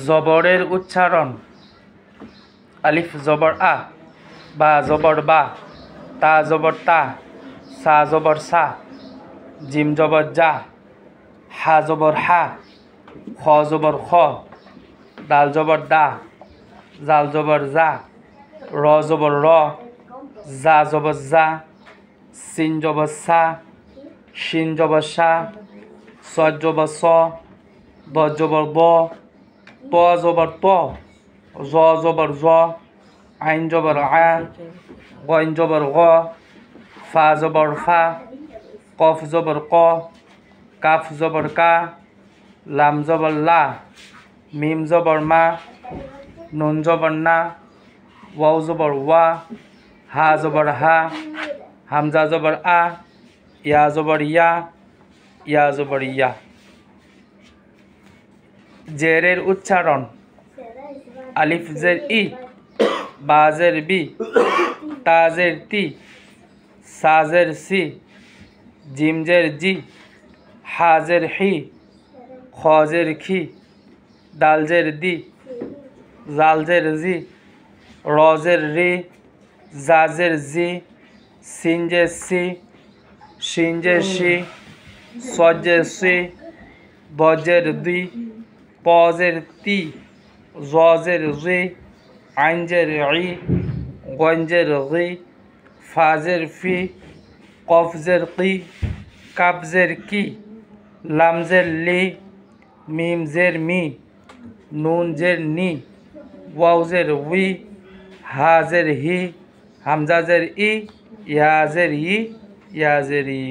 জবরের উচ্চারণ: আলিফ জবর আ, বা জবর বা, তা জবর তা, সা জবর সা, জিম জবর জা, হা জবর হা, খ জবর খ, দাল জবর দা, জাল জবর জা, র জবর র, জা জবর জা, সিন জবর সা, শিন জবর সা, সদ জবর স, দ জবর দ, ত জবর ত, জ জবর জ, আইন জবর আ, গইন জবর গ, ফা জবর ফা, কফ জবর ক, কাফ জবর কা, লাম জবর লা, মিম জবর মা, নুন জবর না, ওয়াও জবর ওয়া, হা জবর হা, হামজা জবর আ, ইয়া জবর ইয়া, ইয়া জবর ইয়া। জেরের উচ্চারণ: আলিফ জের ই, বা জের বি, তা জের তি, সা জের সি, জিম জের জি, হা জের হি, খ জের খি, দাল জের দি, জাল জের জি, র জের রি, জা জের জি, সিন জের সি, শিন জের শি, সদ জের সি, দ জের দি, ত জের তি, জ জের জি, আইন জের ই, গইন জের গি, ফা জের ফি, কফ জের কি, কাফ জের কি, লাম জের লি, মিম জের মি, নুন জের নি, ওয়াও জের উই, হা জের হি, হামজা জের ই, ইয়া জের ই, ইয়া জের ই।